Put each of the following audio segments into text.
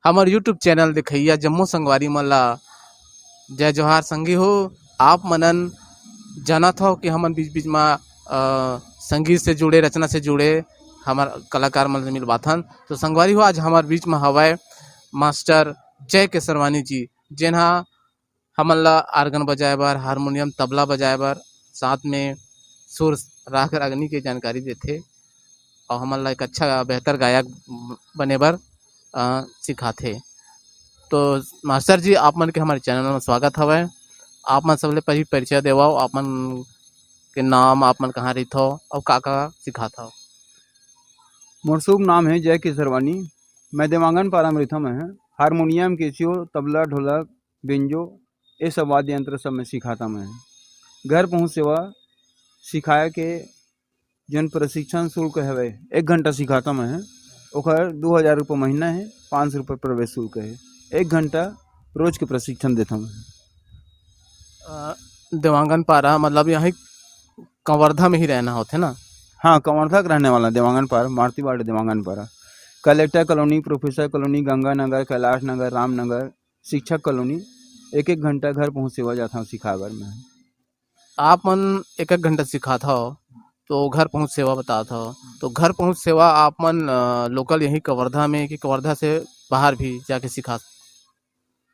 हमार YouTube channel दिखैया जम्मो संगवारी मन ला जय जोहार संगी हो। आप मनन जानत हो कि हमन बीच बीच में संगीत से जुड़े रचना से जुड़े हमार कलाकार मन से मिलवाथन। तो संगवारी हो आज हमार बीच में हवाए मास्टर जय केसरवानी जी, जेनहा हमन ला आर्गन बजाए बर, हारमोनियम तबला बजाए बर, साथ में सुर राग रागनी के जानकारी देथे और हमन ला एक अच्छा बेहतर गायक बने बर सिखाथे। तो मास्टर जी आप मन के हमारे चैनल में स्वागत हवय। आप मन सबले पहले परिचय देवाओ, आप मन के नाम, आप मन कहाँ रहिथो और का सिखाथो। मोर शुभ नाम है जय केसरवानी। मैं देवांगन पारा में रहता। मैं हारमोनियम, कैसियो, तबला, ढोलक, बेंजो ये सब वाद्य यंत्र सब मैं सिखाता। मैं घर पहुँच सेवा सिखाए के जन प्रशिक्षण शुल्क है 1 घंटा सिखाता। मैं ओकर 2000 रुपये महीना है, 500 रुपये प्रवेश शुल्क है। 1 घंटा रोज के प्रशिक्षण देता मैं। देवांगन पारा मतलब यहाँ कंवर्धा में ही रहना होते ना? हाँ, कंवर्धा का रहने वाला, देवांगन पारा, मारतीवाड़ Devangan Para. Collector colony, professor colony, Ganganagar, Kailash Nagar, Ramnagar, शिक्षक कॉलोनी। 1-1 घंटा घर पहुँच सेवा जाता हूँ सिखाकर मैं। आप मन 1-1 घंटा सिखाता हो तो घर पहुंच सेवा बताता हो, तो घर पहुंच सेवा आप मन लोकल यही कवर्धा में कि कवर्धा से बाहर भी जाके सिखा?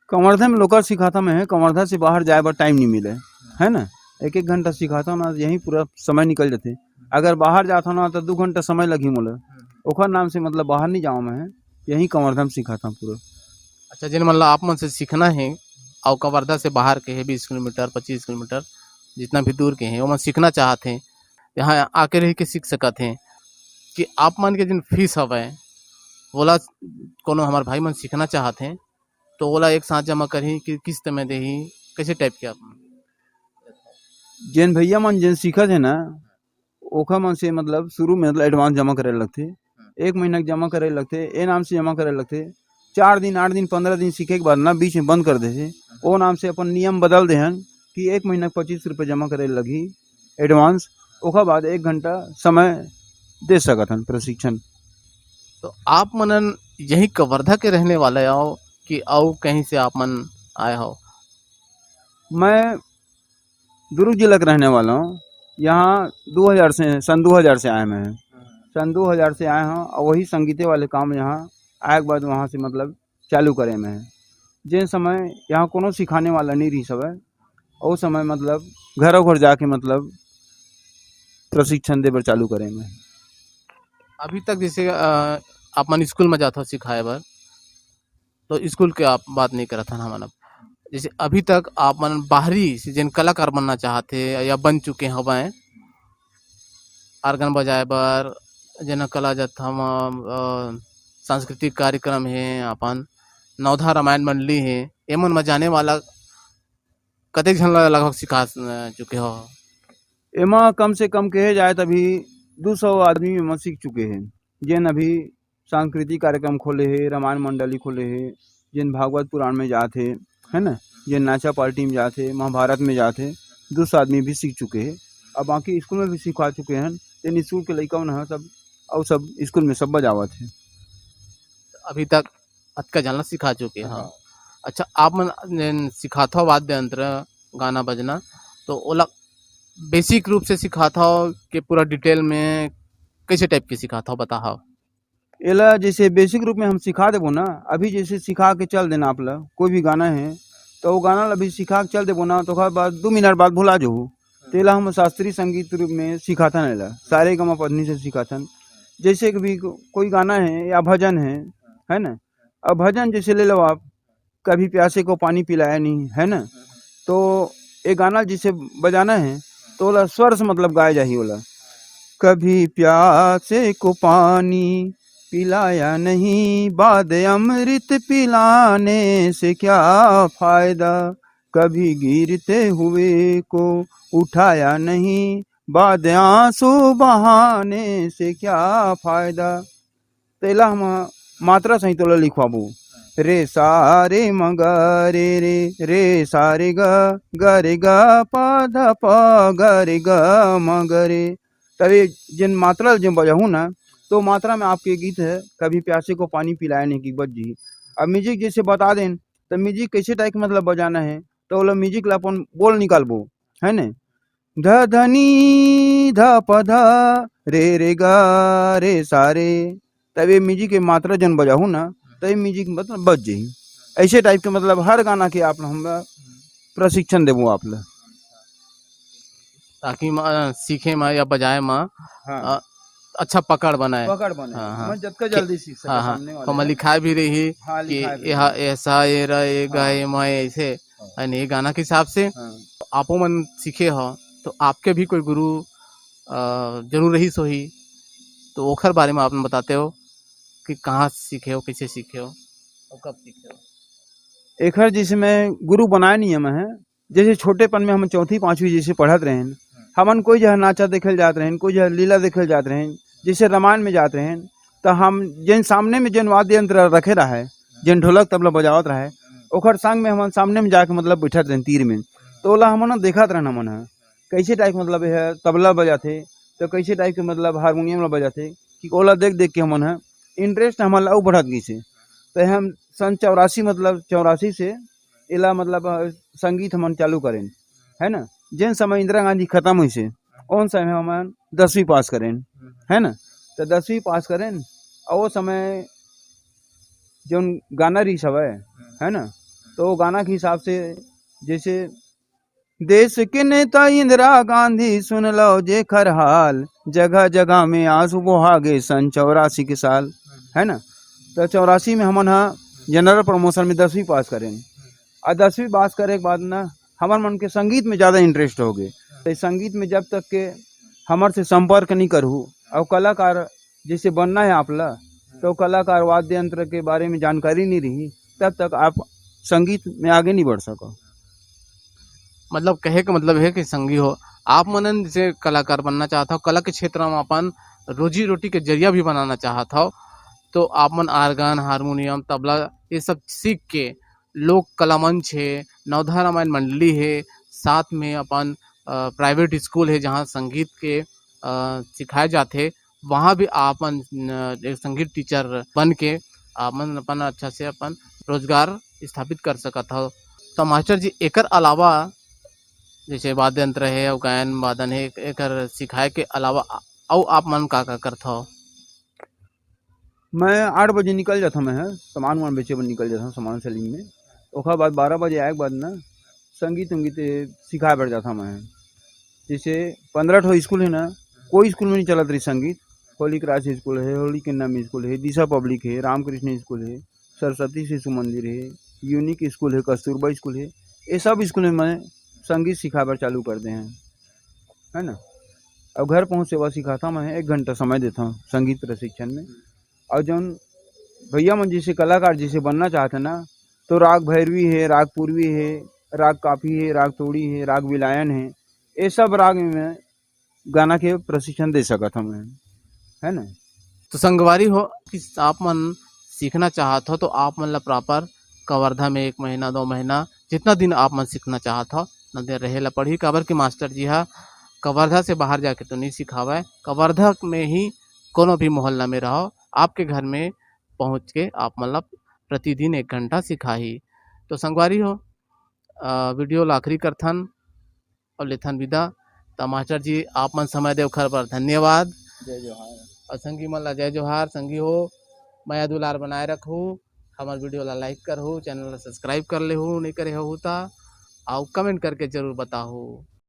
कंवर्धा में लोकल सिखाता मैं। कंवर्धा से बाहर जाए बर टाइम नहीं मिले है ना। 1-1 घंटा सिखाता ना, यही पूरा समय निकल जाते। अगर बाहर जाता ना तो 2 घंटा समय लगी मोला। ओखर नाम से मतलब बाहर नहीं जाऊँ मैं, यही कंवर्धा में सिखाता हूँ पूरा। अच्छा, जिन मतलब आप मन से सीखना है और कवर्धा से बाहर के है 20 किलोमीटर 25 किलोमीटर जितना भी दूर के हैं वो मन सीखना चाहते हैं, यहाँ आके रह के सीख सकते हैं कि आप मन के जिन फीस हवे बोला कोनो हमारे भाई मन सीखना चाहते हैं तो ओला एक साथ जमा करही कि किस्त में देही, कैसे टाइप के आप मन? जैन भैया मन जैन सीखत है ना, ओखा मन से मतलब शुरू में मतलब एडवांस जमा करे लगथे। 1 महीना के जमा करे लगथे, ए नाम से जमा करे लगथे। 4 दिन 8 दिन 15 दिन सीखे के बाद ना बीच में बंद कर देथे। ओ नाम से अपन नियम बदल देहन कि 1 महीना 25 रुपये जमा करे लगी एडवांस। ओखा बाद 1 घंटा समय दे सकत हन प्रशिक्षण। तो आप मनन यही कवर्धा के रहने वाले हो कि और कहीं से आप मन आए हो? मैं दुर्ग जिला का रहने वाला हूँ। यहाँ 2000 से सन 2000 से आए मैं। सन 2000 से आए हैं और वही संगीते वाले काम यहाँ आए के बाद वहाँ से मतलब चालू करे मैं। जिन समय यहाँ कोनो सिखाने वाला नहीं रही सब है, और समय मतलब घरों घर जाके मतलब प्रशिक्षण देवर चालू करे मैं। अभी तक जैसे आप मन स्कूल में जाते हो सिखाए बर, तो स्कूल के आप बात नहीं करत हन हमन। अब जैसे अभी तक आप मन बाहरी से जिन कलाकार बनना चाहते या बन चुके हवें आर्गन बजाए बर, जना कला जत्था में सांस्कृतिक कार्यक्रम है, अपन नवधा रामायण मंडली है, एमन में जाने वाला कतेक झन ला लगभग सिखा चुके हो? एमा कम से कम कहे जाए तभी 200 आदमी में सीख चुके हैं। जिन अभी सांस्कृतिक कार्यक्रम खोले हैं, रामायण मंडली खोले हैं, जिन भागवत पुराण में जाते है ना, जिन नाचा पार्टी में जाते, महाभारत में जाते, 200 आदमी भी सीख चुके हैं। अब बाकी स्कूल में भी सिखा चुके हैं। तेन स्कूल के लड़का मन सब और सब स्कूल में सब बजावत है। अभी तक अतका जानला सिखा चुके हो। अच्छा, आप मन सिखाता हो वाद्य यंत्र गाना बजना, तो ओला बेसिक रूप से सिखाता हो कि पूरा डिटेल में कैसे टाइप के सिखाता हो बताओ? एला जैसे बेसिक रूप में हम सिखा देबो ना, अभी जैसे सिखा के चल देना आप ला कोई भी गाना है तो वो गाना ला अभी सिखा के चल देबो ना, तो ओकर बाद 2 मिनट बाद भुला जाहू। तेला हम शास्त्रीय संगीत रूप में सिखाथन। एला सारे गमा पधनी से सिखाथन। जैसे कि भी कोई गाना है या भजन है ना। अब भजन जैसे ले लो आप, कभी प्यासे को पानी पिलाया नहीं, है ना। तो ये गाना जिसे बजाना है तो ओला स्वर से मतलब गाया जाही। ओला कभी प्यासे को पानी पिलाया नहीं, बाद अमृत पिलाने से क्या फायदा। कभी गिरते हुए को उठाया नहीं, बाद आंसू बहाने से क्या फायदा। तेला हम मात्रा सही तोला लिखवाबू। रे सारे मगा रे सारे ग रे ग प ध प ग रे ग म ग रे। तभी जिन मात्रा जब बजाहूँ ना तो मात्रा में आपके गीत है कभी प्यासे को पानी पिलाया नहीं की बज जी। अब म्यूजिक जैसे बता दें तो म्यूजिक कैसे टाइप के मतलब बजाना है तो वो म्यूजिक ला अपन बोल निकालबो है न ध धनी ध प ध रे ग रे सारे तब ये म्यूजिक के मात्रा जन बजाहू ना तो ये म्यूजिक मतलब बज जाही ऐसे टाइप के मतलब हर गाना के आप हम प्रशिक्षण देबो आप ला ताकि सीखे में या बजाए में हाँ अच्छा पकड़ बनाए। पकड़ बने हाँ हाँ मैं जितना जल्दी सीख सके हाँ हाँ सामने वाले हम लिखाई भी रही हाँ कि लिखा भी यह ऐसा ये र ये गा हाँ ये मैं ऐसे हाँ है ये गाना के हिसाब से हाँ आपो मन सीखे हो तो आपके भी कोई गुरु जरूर रही सोही तो ओखर बारे में आपने बताते हो कि कहाँ सीखे हो कैसे सीखे हो और कब सीखे हो। एक हर जैसे मैं गुरु बनाए नियम है जैसे छोटेपन में हम चौथी पांचवी जैसे पढ़त रहे हमन कोई जगह नाचा देखल जात रहे कोई जगह लीला देखल जात रहे जैसे रामायण में जात रहे तो हम जिन सामने में जिन वाद्य यंत्र रखे रहा है जिन ढोलक तबला बजावत रहा है ओखर संग में हम सामने में जाके मतलब बैठत रहे तीर में तो ओला हमन देखत रहना मन कैसे टाइप मतलब है तबला बजाते तो कैसे टाइप के मतलब हारमोनियम ला बजाते कि ओला देख देख के हमन इंटरेस्ट हमारा और बढ़त गई से तो हम सन 84 मतलब 84 से इला मतलब संगीत हमन चालू करें है ना जिन समय इंदिरा गांधी खत्म हुई से उन समय हम 10वीं पास करें है ना तो 10वीं पास करें और वो समय जो गाना रही सब है ना तो वो गाना के हिसाब से जैसे देश के नेता इंदिरा गांधी सुन लो जे खर हाल जगह जगह में आंसू बहागे सन 84 के साल है ना तो 84 में हमन जनरल प्रमोशन में 10वीं पास करें और 10वीं पास करे के बाद ना हमार मन के संगीत में ज़्यादा इंटरेस्ट हो गए तो संगीत में जब तक के हमार से संपर्क नहीं करूँ और कलाकार जैसे बनना है आप ला तो कलाकार वाद्य यंत्र के बारे में जानकारी नहीं रही तब तक आप संगीत में आगे नहीं बढ़ सको। मतलब कहे का मतलब है कि संगी हो आप मनन जैसे कलाकार बनना चाहता हो कला के क्षेत्र में अपन रोजी रोटी के जरिया भी बनाना चाहता हो तो आप मन आर्गन हारमोनियम तबला ये सब सीख के लोक कला मंच है नवधा रामायण मंडली है साथ में अपन प्राइवेट स्कूल है जहाँ संगीत के सिखाए जाते वहाँ भी आपन एक संगीत टीचर बन के आपन अपन अच्छा से अपन रोजगार स्थापित कर सकत हो। तो मास्टर जी एकर अलावा जैसे वाद्य यंत्र है और गायन वादन है एकर सिखाए के अलावा और आप मन का करता हो। मैं 8 बजे निकल जाता मैं सामान वामान बेचे पर निकल जाता हूँ सामान सेलिंग में ओखर बाद 12 बजे आए के बाद ना संगीत उंगीत सिखाए बैठ जाता मैं जैसे 15 ठो स्कूल है ना कोई स्कूल में नहीं चलत रही संगीत होली क्रॉस स्कूल है होली किन्नम स्कूल है दिशा पब्लिक है रामकृष्ण स्कूल है सरस्वती शिशु मंदिर है यूनिक स्कूल है कस्तूरबा स्कूल है ये सब स्कूल में मैं संगीत सिखाकर चालू कर दे हैं है ना। अब घर पहुँच सेवा सिखाता मैं 1 घंटा समय देता हूँ संगीत प्रशिक्षण में और जौन भैया मन जैसे कलाकार जैसे बनना चाहते ना तो राग भैरवी है राग पूर्वी है राग काफी है राग तोड़ी है राग विलायन है ये सब राग में मैं गाना के प्रशिक्षण दे सकता हूँ मैं है ना। तो संगवारी हो कि आप मन सीखना चाहत हो तो आप मन ला प्रॉपर कवर्धा में 1 महीना 2 महीना जितना दिन आप मन सीखना चाहत हो न देर रहे ला पढ़ी काबर कि मास्टर जी हा कवर्धा से बाहर जाके तो नहीं सिखावा कवर्धा में ही कोनो भी मोहल्ला में रहो आपके घर में पहुंच के आप मतलब प्रतिदिन 1 घंटा सिखाही। तो संगवारी हो वीडियो ला आखिरी करथन और लेथन विदा। तो मास्टर जी आप मन समय दे ओखर बर धन्यवाद। जय जोहार। और संगी मन ला जय जोहार। संगी हो माया दुलार बनाए रखू हमार वीडियो ला लाइक करहु चैनल ला सब्सक्राइब कर लेहू नहीं करे हो ता और कमेंट करके जरूर बताहू।